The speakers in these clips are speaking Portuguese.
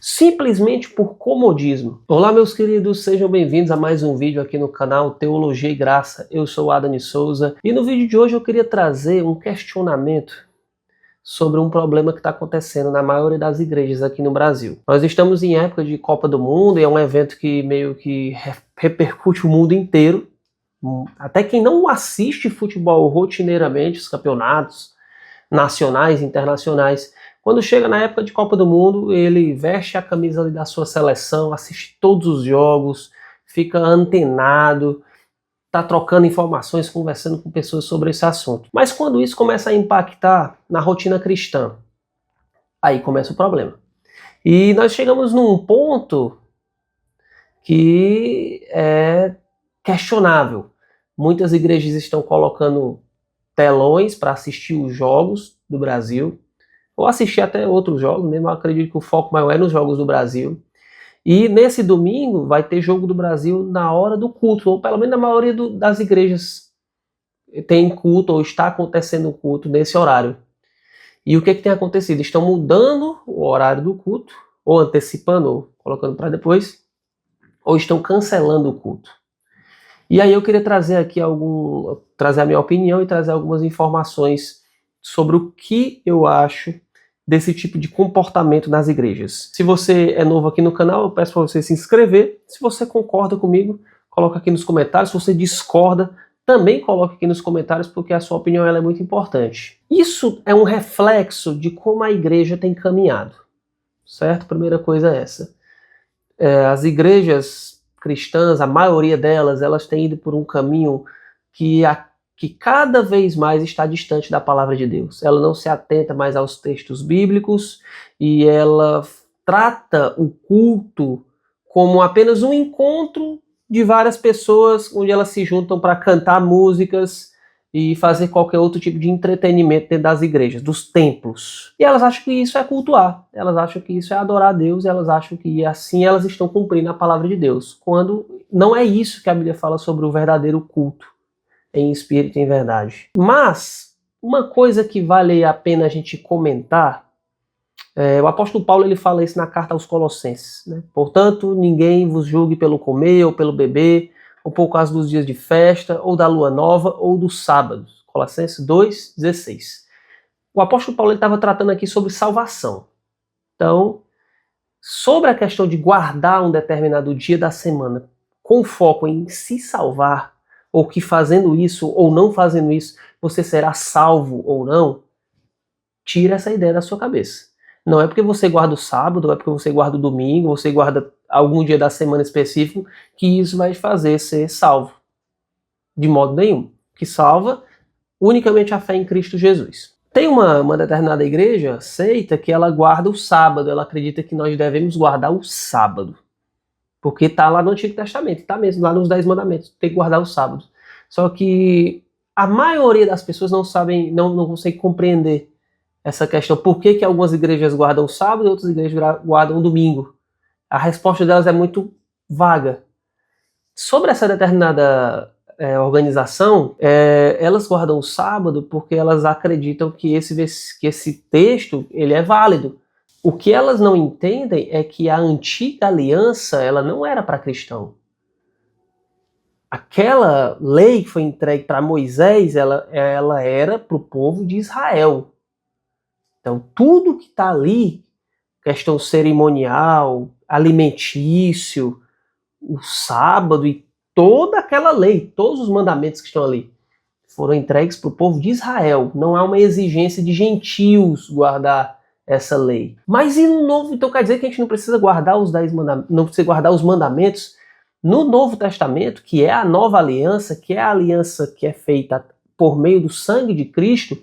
simplesmente por comodismo. Olá, meus queridos, sejam bem-vindos a mais um vídeo aqui no canal Teologia e Graça. Eu sou o Adani Souza e no vídeo de hoje eu queria trazer um questionamento sobre um problema que está acontecendo na maioria das igrejas aqui no Brasil. Nós estamos em época de Copa do Mundo e é um evento que meio que repercute o mundo inteiro. Até quem não assiste futebol rotineiramente, os campeonatos nacionais e internacionais, quando chega na época de Copa do Mundo, ele veste a camisa da sua seleção, assiste todos os jogos, fica antenado, está trocando informações, conversando com pessoas sobre esse assunto. Mas quando isso começa a impactar na rotina cristã, aí começa o problema. E nós chegamos num ponto que é questionável. Muitas igrejas estão colocando telões para assistir os jogos do Brasil, ou assistir até outros jogos, mesmo eu acredito que o foco maior é nos jogos do Brasil. E nesse domingo vai ter jogo do Brasil na hora do culto, ou pelo menos na maioria das igrejas tem culto, ou está acontecendo culto nesse horário. E o que tem acontecido? Estão mudando o horário do culto, ou antecipando, ou colocando para depois, ou estão cancelando o culto. E aí eu queria trazer aqui trazer a minha opinião e trazer algumas informações sobre o que eu acho desse tipo de comportamento nas igrejas. Se você é novo aqui no canal, eu peço para você se inscrever. Se você concorda comigo, coloca aqui nos comentários. Se você discorda, também coloca aqui nos comentários, porque a sua opinião ela é muito importante. Isso é um reflexo de como a igreja tem caminhado, certo? Primeira coisa é essa. As igrejas cristãs, a maioria delas, elas têm ido por um caminho que cada vez mais está distante da palavra de Deus. Ela não se atenta mais aos textos bíblicos e ela trata o culto como apenas um encontro de várias pessoas onde elas se juntam para cantar músicas e fazer qualquer outro tipo de entretenimento dentro das igrejas, dos templos. E elas acham que isso é cultuar, elas acham que isso é adorar a Deus, elas acham que assim elas estão cumprindo a palavra de Deus, quando não é isso que a Bíblia fala sobre o verdadeiro culto, em espírito e em verdade. Mas uma coisa que vale a pena a gente comentar, o apóstolo Paulo ele fala isso na carta aos Colossenses, né? Portanto, ninguém vos julgue pelo comer ou pelo beber, ou por causa dos dias de festa, ou da lua nova, ou dos sábados. Colossenses 2:16. O apóstolo Paulo estava tratando aqui sobre salvação. Então, sobre a questão de guardar um determinado dia da semana com foco em se salvar, ou que fazendo isso ou não fazendo isso, você será salvo ou não, tira essa ideia da sua cabeça. Não é porque você guarda o sábado, não é porque você guarda o domingo, você guarda algum dia da semana específico, que isso vai te fazer ser salvo. De modo nenhum. O que salva unicamente a fé em Cristo Jesus. Tem uma determinada igreja, seita, que ela guarda o sábado, ela acredita que nós devemos guardar o sábado. Porque está lá no Antigo Testamento, está mesmo lá nos 10 mandamentos, tem que guardar o sábado. Só que a maioria das pessoas não sabem, não consegue compreender essa questão. Por que algumas igrejas guardam o sábado e outras igrejas guardam o domingo? A resposta delas é muito vaga. Sobre essa determinada organização, elas guardam o sábado porque elas acreditam que esse texto ele é válido. O que elas não entendem é que a antiga aliança ela não era para cristão. Aquela lei que foi entregue para Moisés, ela era para o povo de Israel. Então tudo que está ali, questão cerimonial, alimentício, o sábado e toda aquela lei, todos os mandamentos que estão ali, foram entregues para o povo de Israel. Não há uma exigência de gentios guardar essa lei. Mas e no Novo? Então quer dizer que a gente não precisa guardar os 10 mandamentos, não precisa guardar os mandamentos no Novo Testamento, que é a nova aliança, que é a aliança que é feita por meio do sangue de Cristo.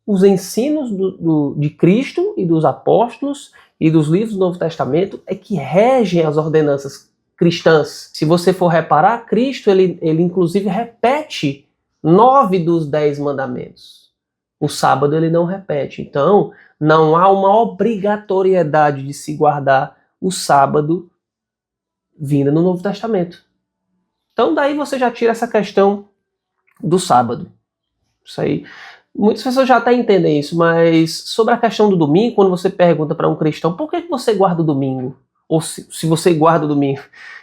Os ensinos de Cristo e dos apóstolos e dos livros do Novo Testamento é que regem as ordenanças cristãs. Se você for reparar, Cristo ele inclusive repete 9 dos 10 mandamentos. O sábado ele não repete. Então, não há uma obrigatoriedade de se guardar o sábado vinda no Novo Testamento. Então, daí você já tira essa questão do sábado. Isso aí. Muitas pessoas já até entendem isso, mas sobre a questão do domingo, quando você pergunta para um cristão por que você guarda o domingo, ou se você guarda o domingo,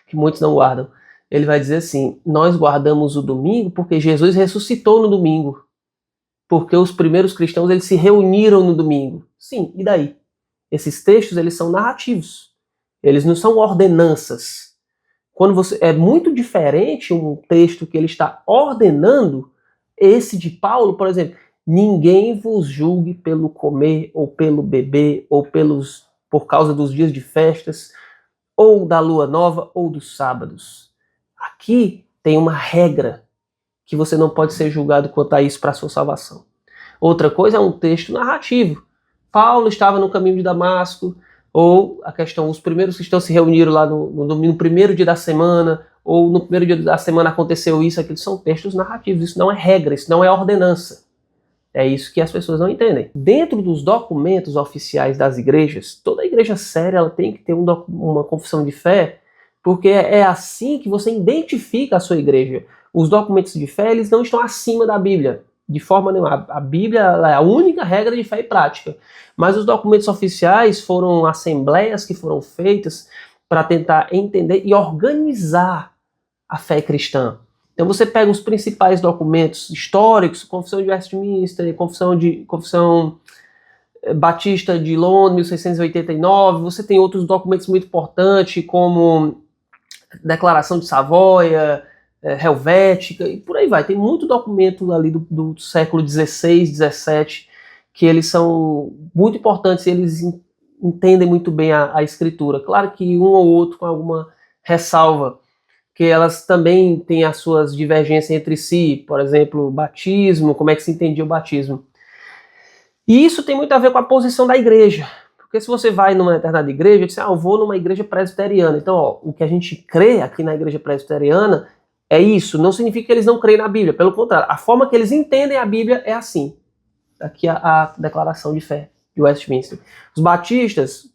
que muitos não guardam, ele vai dizer assim: nós guardamos o domingo porque Jesus ressuscitou no domingo, porque os primeiros cristãos eles se reuniram no domingo. Sim, e daí? Esses textos eles são narrativos, eles não são ordenanças. Quando você é muito diferente um texto que ele está ordenando, esse de Paulo, por exemplo, ninguém vos julgue pelo comer ou pelo beber ou por causa dos dias de festas ou da lua nova ou dos sábados. Aqui tem uma regra que você não pode ser julgado quanto a isso para a sua salvação. Outra coisa é um texto narrativo. Paulo estava no caminho de Damasco, ou a questão, os primeiros cristãos se reuniram lá no primeiro dia da semana, ou no primeiro dia da semana aconteceu isso, aquilo. São textos narrativos, isso não é regra, isso não é ordenança. É isso que as pessoas não entendem. Dentro dos documentos oficiais das igrejas, toda igreja séria ela tem que ter uma confissão de fé, porque é assim que você identifica a sua igreja. Os documentos de fé eles não estão acima da Bíblia, de forma nenhuma. A Bíblia é a única regra de fé e prática. Mas os documentos oficiais foram assembleias que foram feitas para tentar entender e organizar a fé cristã. Então você pega os principais documentos históricos, Confissão de Westminster, Confissão Batista de Londres, 1689, você tem outros documentos muito importantes, como Declaração de Savoia, Helvética, e por aí vai. Tem muito documento ali do século XVI, XVII, que eles são muito importantes e eles entendem muito bem a escritura. Claro que um ou outro com alguma ressalva, que elas também têm as suas divergências entre si, por exemplo, o batismo, como é que se entendia o batismo. E isso tem muito a ver com a posição da igreja. Porque se você vai numa determinada igreja, diz, eu vou numa igreja presbiteriana. Então, o que a gente crê aqui na igreja presbiteriana é isso. Não significa que eles não creem na Bíblia. Pelo contrário, a forma que eles entendem a Bíblia é assim. Aqui a declaração de fé de Westminster. Os batistas,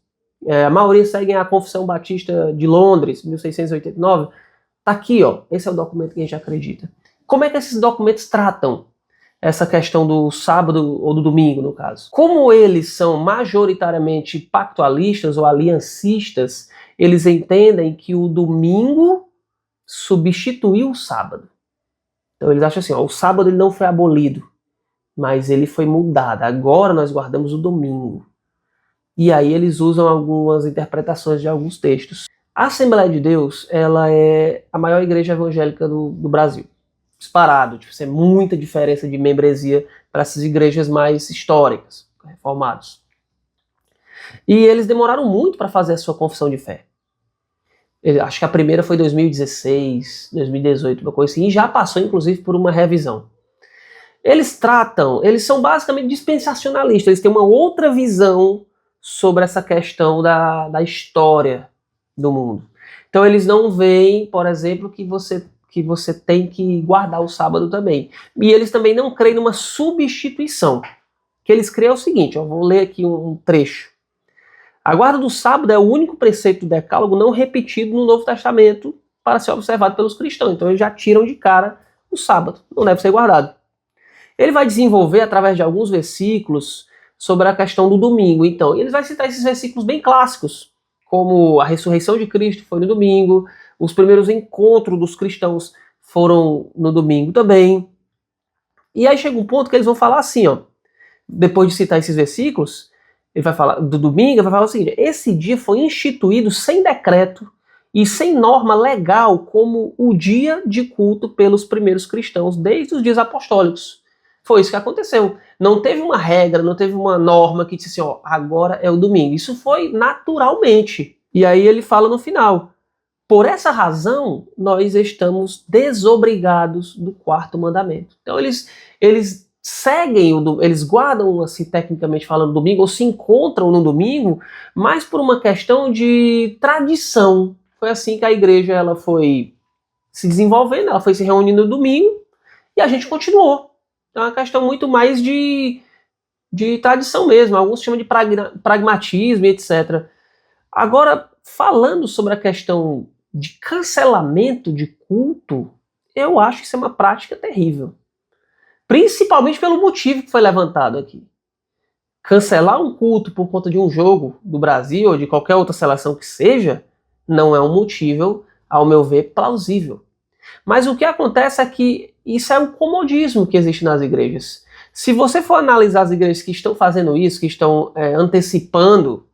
a maioria seguem a Confissão Batista de Londres, 1689. Tá aqui, ó. Esse é o documento que a gente acredita. Como é que esses documentos tratam essa questão do sábado ou do domingo, no caso? Como eles são majoritariamente pactualistas ou aliancistas, eles entendem que o domingo substituiu o sábado. Então eles acham assim, ó, o sábado ele não foi abolido, mas ele foi mudado. Agora nós guardamos o domingo. E aí eles usam algumas interpretações de alguns textos. A Assembleia de Deus, ela é a maior igreja evangélica do Brasil. Disparado, tipo, é muita diferença de membresia para essas igrejas mais históricas, reformados. E eles demoraram muito para fazer a sua confissão de fé. Acho que a primeira foi em 2016, 2018, uma coisa assim, e já passou inclusive por uma revisão. Eles são basicamente dispensacionalistas, eles têm uma outra visão sobre essa questão da história do mundo. Então eles não veem, por exemplo, que você tem que guardar o sábado também. E eles também não creem numa substituição. O que eles creem é o seguinte, eu vou ler aqui um trecho. A guarda do sábado é o único preceito do decálogo não repetido no Novo Testamento para ser observado pelos cristãos. Então eles já tiram de cara o sábado, não deve ser guardado. Ele vai desenvolver através de alguns versículos sobre a questão do domingo. Então, ele vai citar esses versículos bem clássicos, como a ressurreição de Cristo foi no domingo, os primeiros encontros dos cristãos foram no domingo também. E aí chega um ponto que eles vão falar assim, ó, depois de citar esses versículos, ele vai falar do domingo, ele vai falar o seguinte: esse dia foi instituído sem decreto e sem norma legal como o dia de culto pelos primeiros cristãos desde os dias apostólicos. Foi isso que aconteceu. Não teve uma regra, não teve uma norma que disse assim, ó, agora é o domingo. Isso foi naturalmente. E aí ele fala no final: por essa razão, nós estamos desobrigados do quarto mandamento. Então eles seguem, eles guardam, assim, tecnicamente falando, domingo, ou se encontram no domingo, mas por uma questão de tradição. Foi assim que a igreja ela foi se desenvolvendo, ela foi se reunindo no domingo, e a gente continuou. Então é uma questão muito mais de tradição mesmo, alguns chamam de pragmatismo e etc. Agora, falando sobre a questão de cancelamento de culto, eu acho que isso é uma prática terrível. Principalmente pelo motivo que foi levantado aqui. Cancelar um culto por conta de um jogo do Brasil ou de qualquer outra seleção que seja, não é um motivo, ao meu ver, plausível. Mas o que acontece é que isso é um comodismo que existe nas igrejas. Se você for analisar as igrejas que estão fazendo isso, que estão antecipando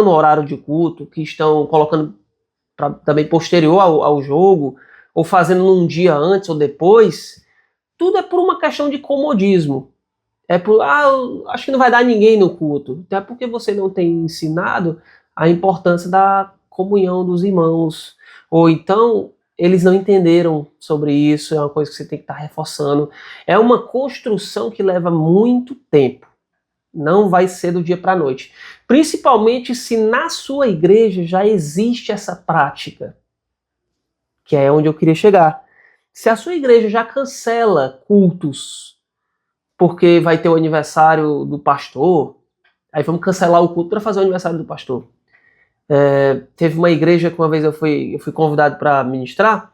o horário de culto, que estão colocando também posterior ao jogo, ou fazendo num dia antes ou depois, tudo é por uma questão de comodismo. É por, acho que não vai dar ninguém no culto. Até porque você não tem ensinado a importância da comunhão dos irmãos. Ou então, eles não entenderam sobre isso, é uma coisa que você tem que estar reforçando. É uma construção que leva muito tempo. Não vai ser do dia para a noite. Principalmente se na sua igreja já existe essa prática. Que é onde eu queria chegar. Se a sua igreja já cancela cultos porque vai ter o aniversário do pastor, aí vamos cancelar o culto para fazer o aniversário do pastor. Teve uma igreja que uma vez eu fui convidado para ministrar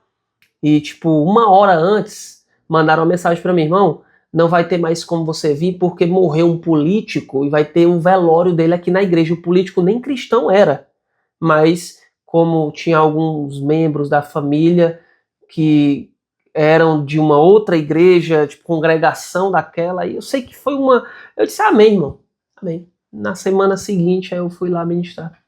e, tipo, 1 hora antes mandaram uma mensagem para mim: irmão, não vai ter mais como você vir porque morreu um político e vai ter um velório dele aqui na igreja. O político nem cristão era, mas como tinha alguns membros da família que eram de uma outra igreja, tipo, congregação daquela, e eu sei que foi uma... Eu disse, amém, irmão, amém. Na semana seguinte, aí eu fui lá ministrar.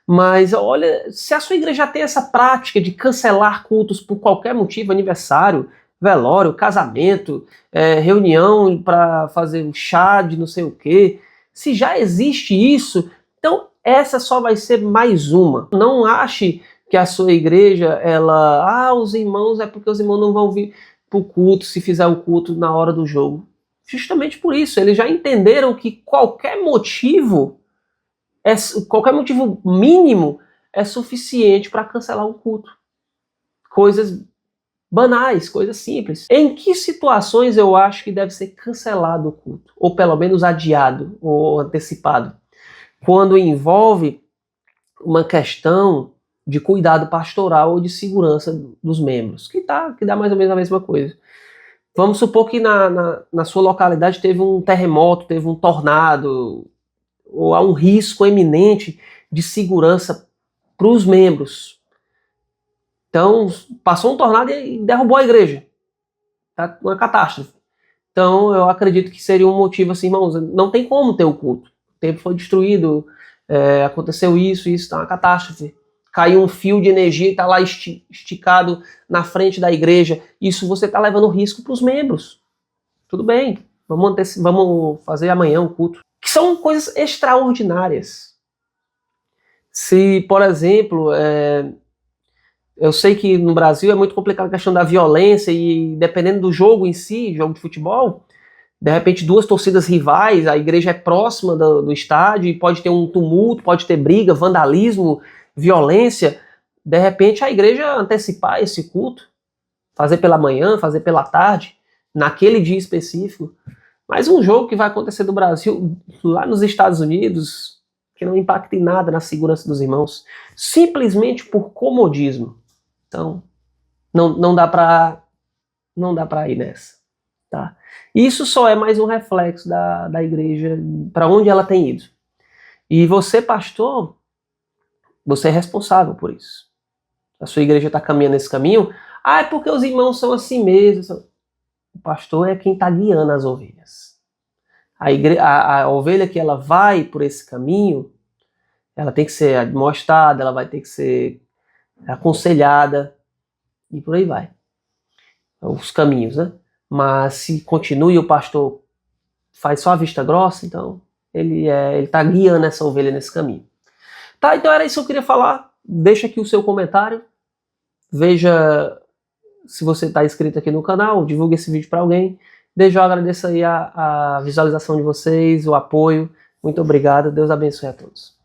Mas, olha, se a sua igreja tem essa prática de cancelar cultos por qualquer motivo, aniversário, velório, casamento, reunião para fazer um chá de não sei o quê, se já existe isso, então essa só vai ser mais uma. Não ache que a sua igreja, os irmãos, é porque os irmãos não vão vir para o culto se fizer o culto na hora do jogo. Justamente por isso, eles já entenderam que qualquer motivo mínimo é suficiente para cancelar um culto. Coisas banais, coisas simples. Em que situações eu acho que deve ser cancelado o culto? Ou pelo menos adiado ou antecipado? Quando envolve uma questão de cuidado pastoral ou de segurança dos membros, que dá mais ou menos a mesma coisa. Vamos supor que na sua localidade teve um terremoto, teve um tornado, ou há um risco eminente de segurança para os membros. Então, passou um tornado e derrubou a igreja. Tá uma catástrofe. Então, eu acredito que seria um motivo assim, irmãos, não tem como ter o culto. O templo foi destruído, aconteceu isso, tá uma catástrofe. Caiu um fio de energia e está lá esticado na frente da igreja. Isso você está levando risco para os membros. Tudo bem, vamos fazer amanhã um culto. Que são coisas extraordinárias. Se, por exemplo, eu sei que no Brasil é muito complicado a questão da violência e dependendo do jogo em si, jogo de futebol, de repente 2 torcidas rivais, a igreja é próxima do estádio e pode ter um tumulto, pode ter briga, vandalismo, violência. De repente a igreja antecipar esse culto, fazer pela manhã, fazer pela tarde, naquele dia específico. Mas um jogo que vai acontecer do Brasil lá nos Estados Unidos, que não impacta em nada na segurança dos irmãos, simplesmente por comodismo. Então, não dá para ir nessa. Tá? Isso só é mais um reflexo da igreja, para onde ela tem ido. E você, pastor, você é responsável por isso. A sua igreja está caminhando nesse caminho. É porque os irmãos são assim mesmo. O pastor é quem está guiando as ovelhas. A ovelha que ela vai por esse caminho, ela tem que ser admoestada, ela vai ter que ser aconselhada e por aí vai. Os caminhos, né? Mas se continua e o pastor faz só a vista grossa, então ele está guiando essa ovelha nesse caminho. Tá, então era isso que eu queria falar. Deixa aqui o seu comentário. Veja se você está inscrito aqui no canal, divulgue esse vídeo para alguém. Desde já eu agradeço aí a visualização de vocês, o apoio. Muito obrigado. Deus abençoe a todos.